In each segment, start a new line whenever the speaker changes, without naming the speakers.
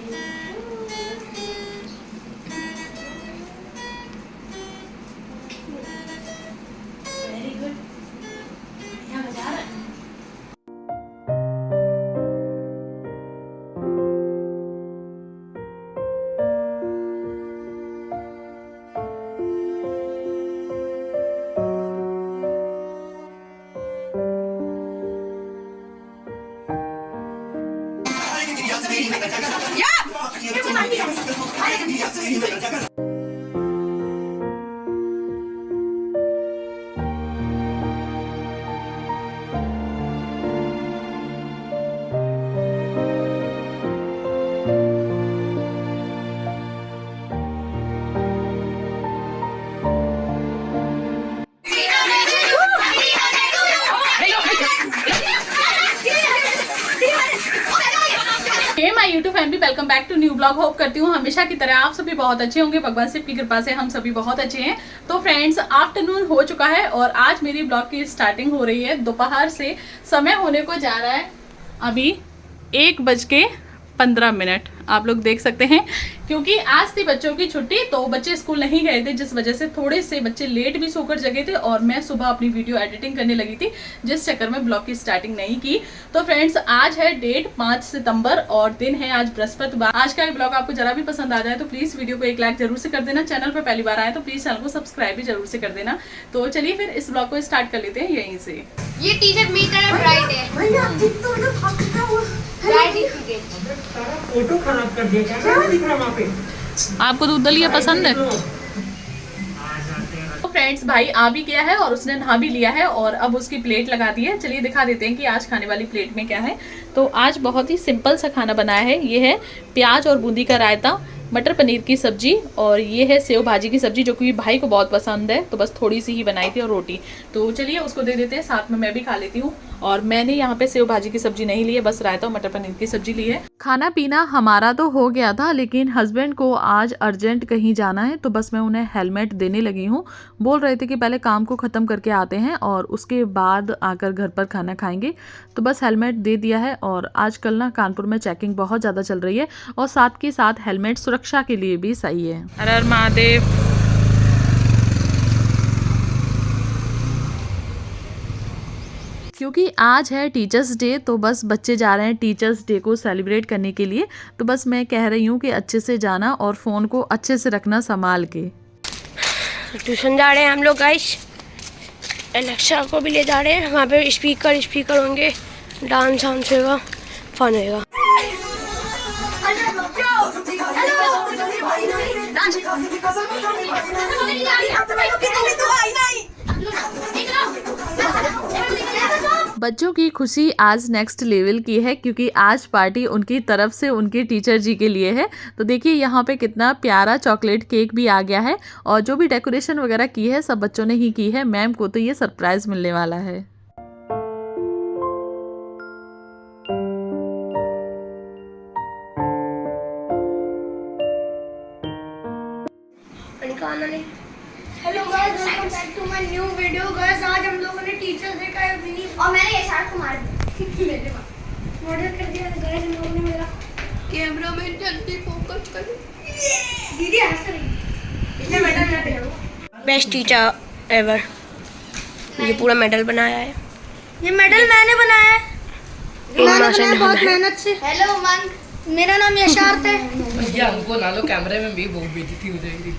Very good, बढ़िया बजा रहा है। My YouTube family, welcome back to new blog. Hope करती हूँ हमेशा की तरह आप सभी बहुत अच्छे होंगे। भगवान शिव की कृपा से हम सभी बहुत अच्छे हैं। तो फ्रेंड्स, आफ्टरनून हो चुका है और आज मेरी ब्लॉग की स्टार्टिंग हो रही है दोपहर से। समय होने को जा रहा है अभी 1:15। आप लोग देख सकते हैं, क्योंकि आज थी बच्चों की छुट्टी तो बच्चे स्कूल नहीं गए थे, जिस वजह से थोड़े से बच्चे लेट भी सोकर जगे थे और मैं सुबह अपनी वीडियो एडिटिंग करने लगी थी, जिस चक्कर में ब्लॉग की स्टार्टिंग नहीं की। तो फ्रेंड्स, आज है डेट 5 सितंबर और दिन है आज बृहस्पतिवार। आज का ब्लॉग आपको जरा भी पसंद आ जाए तो प्लीज वीडियो को एक लाइक जरूर से कर देना। चैनल पर पहली बार आए तो प्लीज चैनल को सब्सक्राइब भी जरूर से कर देना। तो चलिए फिर इस ब्लॉग को स्टार्ट कर लेते हैं यहीं से।
ये टीचर मीट है, ब्राइट है।
फोटो खराब कर दिया, क्या दिख रहा वहाँ पे?
आपको दूध दलिया पसंद है? तो फ्रेंड्स, भाई आ भी गया है और उसने नहा भी लिया है और अब उसकी प्लेट लगा दी है। चलिए दिखा देते हैं कि आज खाने वाली प्लेट में क्या है। तो आज बहुत ही सिंपल सा खाना बनाया है। ये है प्याज और बूंदी का रायता, मटर पनीर की सब्जी और ये है सेव भाजी की सब्जी, जो कि भाई को बहुत पसंद है तो बस थोड़ी सी ही बनाई थी, और रोटी। तो चलिए उसको दे देते हैं, साथ में मैं भी खा लेती हूँ। और मैंने यहाँ पे सेव भाजी की सब्जी नहीं ली है, बस रायता और मटर पनीर की सब्जी ली है। खाना पीना हमारा तो हो गया था, लेकिन हस्बैंड को आज अर्जेंट कहीं जाना है तो बस मैं उन्हें हेलमेट देने लगी हूँ। बोल रहे थे कि पहले काम को ख़त्म करके आते हैं और उसके बाद आकर घर पर खाना खाएंगे, तो बस हेलमेट दे दिया है। और आजकल ना कानपुर में चेकिंग बहुत ज़्यादा चल रही है और साथ के साथ हेलमेट सुरक्षा के लिए भी सही है। हर हर महादेव। क्योंकि आज है टीचर्स डे तो बस बच्चे जा रहे हैं टीचर्स डे को सेलिब्रेट करने के लिए। तो बस मैं कह रही हूँ कि अच्छे से जाना और फ़ोन को अच्छे से रखना संभाल के।
ट्यूशन जा रहे हैं हम लोग गाइस। एलेक्सा को भी ले जा रहे हैं, वहाँ पे स्पीकर होंगे, डांस होगा, फन होगा।
बच्चों की खुशी आज नेक्स्ट लेवल की है, क्योंकि आज पार्टी उनकी तरफ से उनके टीचर जी के लिए है। तो देखिए यहाँ पे कितना प्यारा चॉकलेट केक भी आ गया है और जो भी डेकोरेशन वगैरह की है सब बच्चों ने ही की है। मैम को तो ये सरप्राइज मिलने वाला है।
Hello guys, welcome back to my new video. Guys, आज हम लोगों ने टीचर्स डे का मिनी और मैंने ये शर्ट को मार दिया मेरे पास मॉडल कर दिया गाइस। हम लोगों ने मेरा कैमरा में जल्दी फोकस कर दीदी हंस रही इसने मेडल ना दे। बेस्ट टीचर एवर, ये पूरा मेडल बनाया है। ये मेडल मैंने बनाया है बहुत मेहनत से। हेलो उमंग, मेरा नाम यशार्थ है।
भैया हमको ला लो, कैमरे में भी बहुत बेइज्जती हो जाएगी।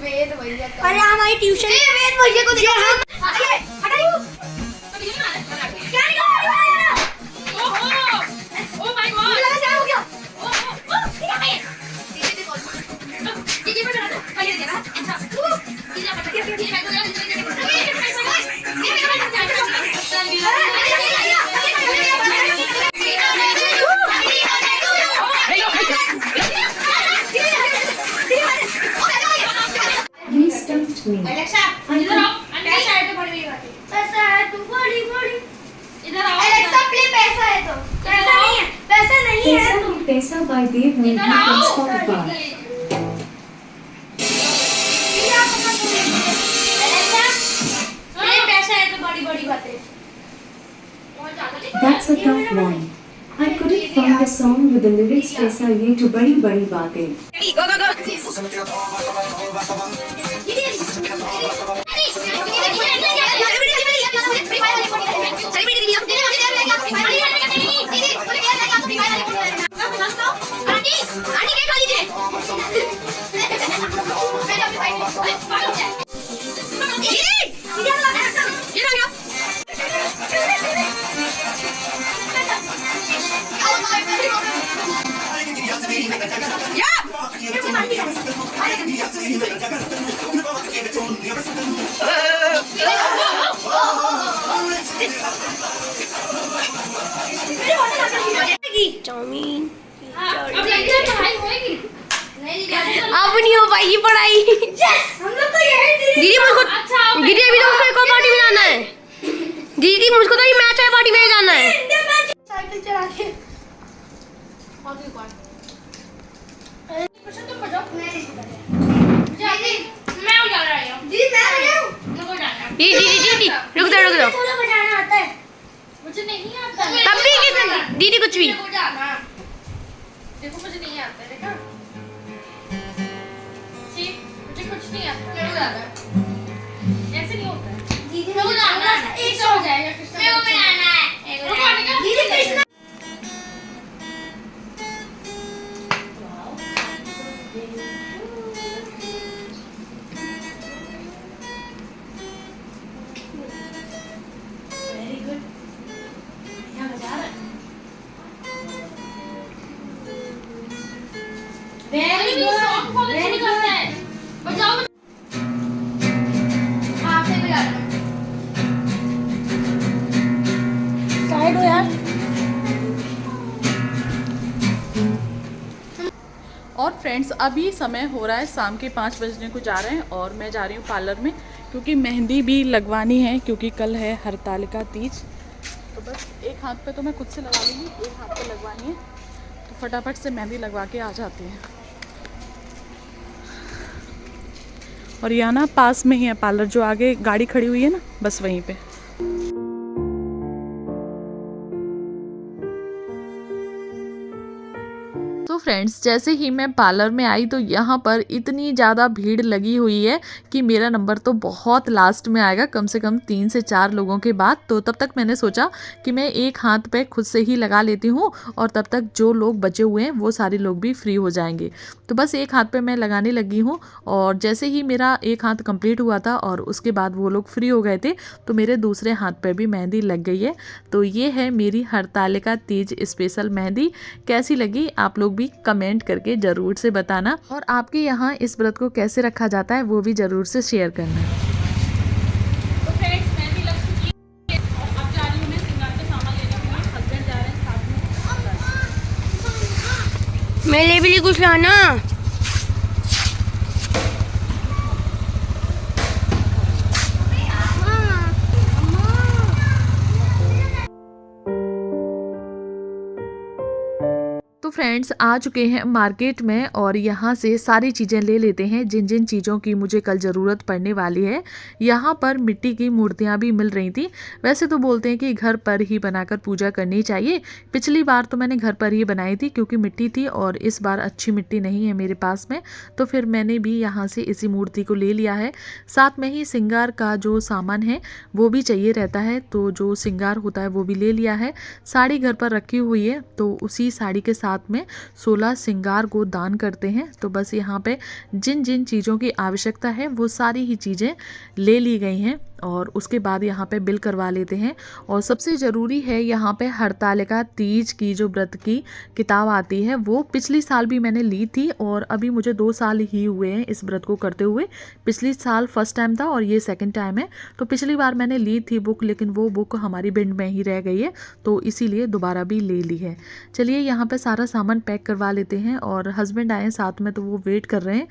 वेद भैया का, अरे हमारी ट्यूशन वेद भैया को दिखा। हटाइए हटाइए, क्या निकाल रहा है? ओहो ओ माय गॉड, लगा क्या हो गया? ओहो क्या है? दीदी पर चला दो, पहले देना अच्छा। दीदी पर दीदी एलेक्सा इधर आओ। पैसा है तो बड़ी बात है, पैसा है तो बड़ी इधर आओ। एलेक्सा प्ले पैसा है तो पैसा नहीं है, पैसा नहीं है तो
पैसा बाय देव में
इधर आओ। एलेक्सा प्ले पैसा है तो बड़ी बात है।
That's a tough one. I couldn't find a song with the lyrics ऐसा ये तो बड़ी बड़ी बातें।
चाउमीन अब नहीं हो पाएगी पढ़ाई। दीदी मुझको दीदी अभी तो मुझको एक और पार्टी में जाना है। दीदी मुझको तो मैच वाली पार्टी में जाना है। साइकिल चला के दीदी रुक जाओ
मुझे नहीं आता
तब भी दीदी कुछ भी
देखो मुझे नहीं आता देखा सी मुझे कुछ नहीं आता मेरे को आता है ऐसे नहीं होता है दीदी मेरे को जाना है एक हो जाएगा कृष्णा मेरे को जाना है दीदी कृष्णा वेरी गुड क्या बजा रहा है वेरी गुड वेरी गुड बजाओ हां से बजा रहा साइड हो यार। और फ्रेंड्स अभी समय हो रहा है शाम के 5 बजने को जा रहे हैं और मैं जा रही हूँ पार्लर में क्योंकि मेहंदी भी लगवानी है क्योंकि कल है हरतालिका तीज। तो बस एक हाथ पे तो मैं खुद से लगा लूँगी, एक हाथ पे लगवानी है तो फटाफट से मेहंदी लगवा के आ जाती है। और यहाँ ना पास में ही है पार्लर, जो आगे गाड़ी खड़ी हुई है ना बस वहीं पे। तो फ्रेंड्स जैसे ही मैं पार्लर में आई तो यहाँ पर इतनी ज़्यादा भीड़ लगी हुई है कि मेरा नंबर तो बहुत लास्ट में आएगा, कम से कम 3 से 4 लोगों के बाद। तो तब तक मैंने सोचा कि मैं एक हाथ पे खुद से ही लगा लेती हूँ और तब तक जो लोग बचे हुए हैं वो सारे लोग भी फ्री हो जाएंगे। तो बस एक हाथ पे मैं लगाने लगी हूँ और जैसे ही मेरा एक हाथ कंप्लीट हुआ था और उसके बाद वो लोग फ्री हो गए थे तो मेरे दूसरे हाथ पे भी मेहंदी लग गई है। तो ये है मेरी हरतालिका तीज स्पेशल मेहंदी। कैसी लगी आप लोग भी कमेंट करके ज़रूर से बताना और आपके यहाँ इस व्रत को कैसे रखा जाता है वो भी ज़रूर से शेयर करना। तो फ्रेंड्स मेहंदी लग चुकी है और अब जा रही हूँ मैं श्रृंगार का सामान लेने। मेरे हस्बैंड जा रहे हैं साथ में।
मेरे लिए भी कुछ लाना।
तो फ्रेंड्स आ चुके हैं मार्केट में और यहाँ से सारी चीज़ें ले लेते हैं जिन जिन चीज़ों की मुझे कल ज़रूरत पड़ने वाली है। यहाँ पर मिट्टी की मूर्तियाँ भी मिल रही थी। वैसे तो बोलते हैं कि घर पर ही बनाकर पूजा करनी चाहिए। पिछली बार तो मैंने घर पर ही बनाई थी क्योंकि मिट्टी थी और इस बार अच्छी मिट्टी नहीं है मेरे पास में, तो फिर मैंने भी यहाँ से इसी मूर्ति को ले लिया है। साथ में ही श्रृंगार का जो सामान है वो भी चाहिए रहता है, तो जो श्रृंगार होता है वो भी ले लिया है। साड़ी घर पर रखी हुई है तो उसी साड़ी के साथ में 16 श्रृंगार को दान करते हैं। तो बस यहाँ पे जिन जिन चीज़ों की आवश्यकता है वो सारी ही चीज़ें ले ली गई हैं और उसके बाद यहाँ पे बिल करवा लेते हैं। और सबसे ज़रूरी है यहाँ पे हरतालिका तीज की जो व्रत की किताब आती है वो पिछली साल भी मैंने ली थी और अभी मुझे 2 साल ही हुए हैं इस व्रत को करते हुए। पिछली साल फर्स्ट टाइम था और ये सेकंड टाइम है। तो पिछली बार मैंने ली थी बुक, लेकिन वो बुक हमारी बिंड में ही रह गई है तो इसीलिए दोबारा भी ले ली है। चलिए यहाँ पे सारा सामान पैक करवा लेते हैं और हस्बैंड आए साथ में तो वो वेट कर रहे हैं।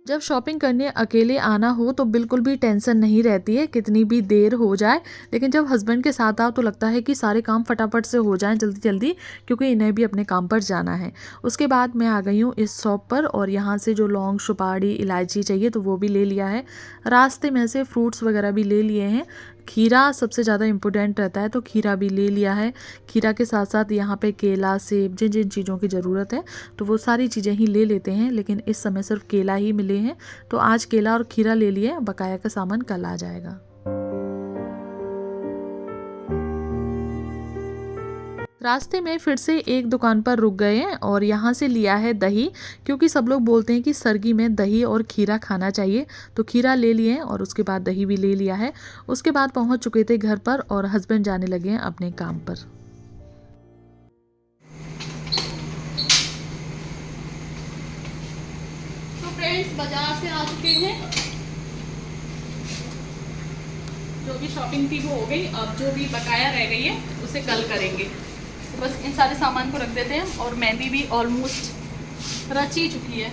जब शॉपिंग करने अकेले आना हो तो बिल्कुल भी टेंशन नहीं रहती है कितनी भी देर हो जाए, लेकिन जब हस्बैंड के साथ आओ तो लगता है कि सारे काम फटाफट से हो जाएं जल्दी जल्दी, क्योंकि इन्हें भी अपने काम पर जाना है। उसके बाद मैं आ गई हूँ इस शॉप पर और यहाँ से जो लौंग, सुपारी, इलायची चाहिए तो वो भी ले लिया है। रास्ते में से फ्रूट्स वगैरह भी ले लिए हैं खीरा सबसे ज़्यादा इम्पोर्टेंट रहता है, तो खीरा भी ले लिया है। खीरा के साथ साथ यहाँ पे केला, सेब, जिन जिन चीज़ों की ज़रूरत है तो वो सारी चीज़ें ही ले लेते हैं, लेकिन इस समय सिर्फ केला ही मिले हैं तो आज केला और खीरा ले लिए, बकाया का सामान कल आ जाएगा। रास्ते में फिर से एक दुकान पर रुक गए हैं और यहाँ से लिया है दही, क्योंकि सब लोग बोलते हैं कि सर्गी में दही और खीरा खाना चाहिए, तो खीरा ले लिए हैं और उसके बाद दही भी ले लिया है। उसके बाद पहुँच चुके थे घर पर और हस्बैंड जाने लगे हैं अपने काम पर। तो फ्रेंड्स बाजार से आ चुके हैं, जो भी शॉपिंग थी वो हो गई, अब जो भी बकाया रह गई है उसे कल करेंगे। तो बस इन सारे सामान को रख देते हैं और मेहंदी भी ऑलमोस्ट रच ही चुकी है।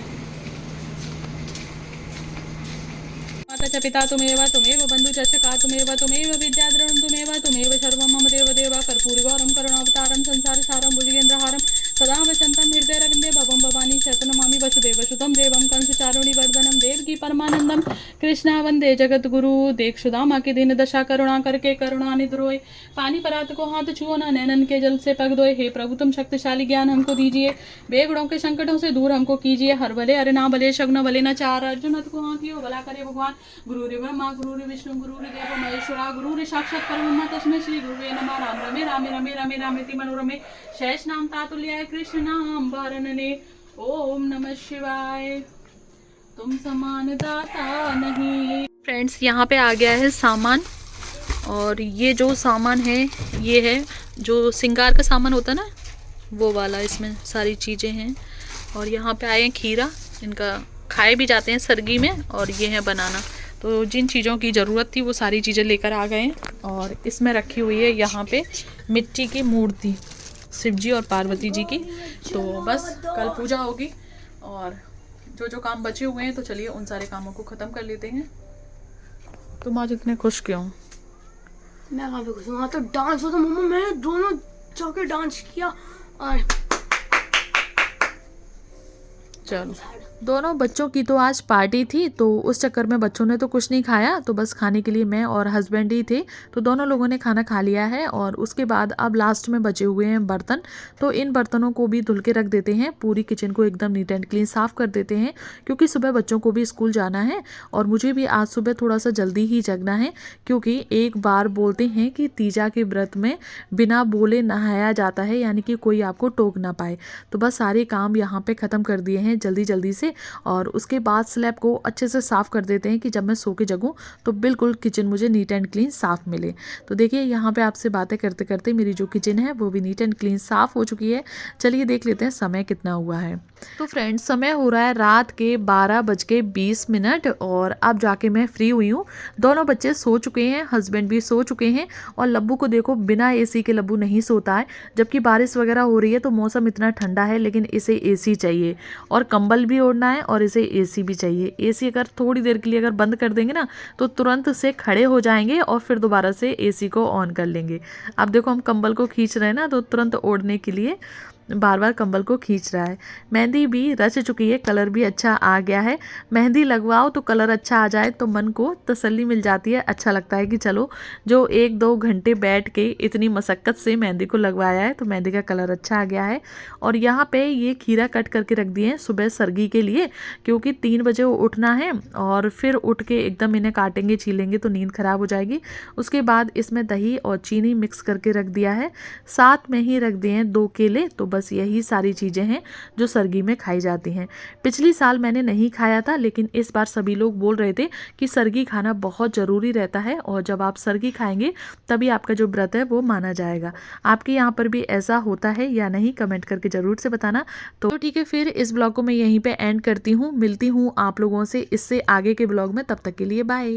माता च पिता तुमेव तुमेव बंधु च सखा तुमेव तुमेव विद्याद्रवणं तुमेव तुमेव सर्वं मम देव देवा कर्पूरगौरं करुणावतारं संसार सारं भुजगेन्द्रहारं सदा वसन्तं हृदयरविन्दे भवं भवानी शतनमामि वसुदेवसुतं देवं कंसचारुणिवर्धनं देवकी परमानन्दं कृष्णा वंदे जगद्गुरु। देख सुदामा की दीन दशा करुणा करके करुणा निद्रोए, पानी परात को हाथ छुओ ना नैनन के जल से पग दोए। हे प्रभु तुम शक्तिशाली ज्ञान हमको दीजिए, बेगुणों के संकटों से दूर हमको कीजिए। हर भले अरे ना भले शग्न भले न चार, अर्जुन को हाथियो भला करे भगवान। गुरुरि ब्रह्मा गुरुरि विष्णु गुरुरि देवो महेश्वरा, गुरुरि साक्षात् परब्रह्म तस्मै श्री गुरुवे नमः। राम रमे रामे रमे रमे रामेति मनोरमे, शेष नाम तातुल्याय कृष्ण नाम वरनने। ओम नमः शिवाय, तुम समान दाता नहीं। फ्रेंड्स यहाँ पे आ गया है सामान, और ये जो सामान है ये है जो श्रृंगार का सामान होता है ना वो वाला, इसमें सारी चीज़ें हैं। और यहाँ पे आए हैं खीरा, इनका खाए भी जाते हैं सर्गी में, और ये है बनाना। तो जिन चीज़ों की ज़रूरत थी वो सारी चीज़ें लेकर आ गए हैं। और इसमें रखी हुई है यहाँ पे मिट्टी की मूर्ति शिव जी और पार्वती जी की, तो बस कल पूजा होगी। और जो जो काम बचे हुए हैं तो चलिए उन सारे कामों को ख़त्म कर लेते हैं। तुम आज इतने खुश क्यों?
मैं कहाँ पे खुश हूँ, वहाँ तो डांस होता मम्मा, मैंने दोनों जाके डांस किया। और
चलो, दोनों बच्चों की तो आज पार्टी थी, तो उस चक्कर में बच्चों ने तो कुछ नहीं खाया, तो बस खाने के लिए मैं और हस्बैंड ही थे, तो दोनों लोगों ने खाना खा लिया है। और उसके बाद अब लास्ट में बचे हुए हैं बर्तन, तो इन बर्तनों को भी धुल के रख देते हैं। पूरी किचन को एकदम नीट एंड क्लीन साफ़ कर देते हैं, क्योंकि सुबह बच्चों को भी स्कूल जाना है और मुझे भी आज सुबह थोड़ा सा जल्दी ही जगना है, क्योंकि एक बार बोलते हैं कि तीजा के व्रत में बिना बोले नहाया जाता है, यानी कि कोई आपको टोक ना पाए। तो बस सारे काम यहाँ पे ख़त्म कर दिए हैं जल्दी जल्दी से, और उसके बाद स्लैब को अच्छे से साफ़ कर देते हैं कि जब मैं सो के जगूँ तो बिल्कुल किचन मुझे नीट एंड क्लीन साफ़ मिले। तो देखिए यहाँ पे आपसे बातें करते करते मेरी जो किचन है वो भी नीट एंड क्लीन साफ़ हो चुकी है। चलिए देख लेते हैं समय कितना हुआ है। तो फ्रेंड्स समय हो रहा है रात के 12:20 और अब जाके मैं फ्री हुई हूँ। दोनों बच्चे सो चुके हैं, हस्बैंड भी सो चुके हैं, और लब्बू को देखो बिना एसी के लब्बू नहीं सोता है, जबकि बारिश वगैरह हो रही है तो मौसम इतना ठंडा है, लेकिन इसे एसी चाहिए और कंबल भी ओढ़ना है और इसे एसी भी चाहिए। एसी अगर थोड़ी देर के लिए अगर बंद कर देंगे ना तो तुरंत से खड़े हो जाएंगे और फिर दोबारा से एसी को ऑन कर लेंगे। अब देखो हम कंबल को खींच रहे हैं ना, तो तुरंत ओढ़ने के लिए बार बार कंबल को खींच रहा है। मेहंदी भी रच चुकी है, कलर भी अच्छा आ गया है। मेहंदी लगवाओ तो कलर अच्छा आ जाए तो मन को तसल्ली मिल जाती है, अच्छा लगता है कि चलो जो 1-2 घंटे बैठ के इतनी मशक्क़त से मेहंदी को लगवाया है तो मेहंदी का कलर अच्छा आ गया है। और यहाँ पे ये खीरा कट करके रख दिए हैं सुबह सर्गी के लिए, क्योंकि 3 बजे उठना है और फिर उठ के एकदम इन्हें काटेंगे छीलेंगे तो नींद ख़राब हो जाएगी। उसके बाद इसमें दही और चीनी मिक्स करके रख दिया है, साथ में ही रख दिए हैं 2 केले। तो बस यही सारी चीज़ें हैं जो सर्गी में खाई जाती हैं। पिछली साल मैंने नहीं खाया था, लेकिन इस बार सभी लोग बोल रहे थे कि सर्गी खाना बहुत ज़रूरी रहता है, और जब आप सर्गी खाएंगे तभी आपका जो व्रत है वो माना जाएगा। आपके यहाँ पर भी ऐसा होता है या नहीं, कमेंट करके ज़रूर से बताना। तो ठीक है, फिर इस ब्लॉग को मैं यहीं पर एंड करती हूँ। मिलती हूँ आप लोगों से इससे आगे के ब्लॉग में, तब तक के लिए बाय।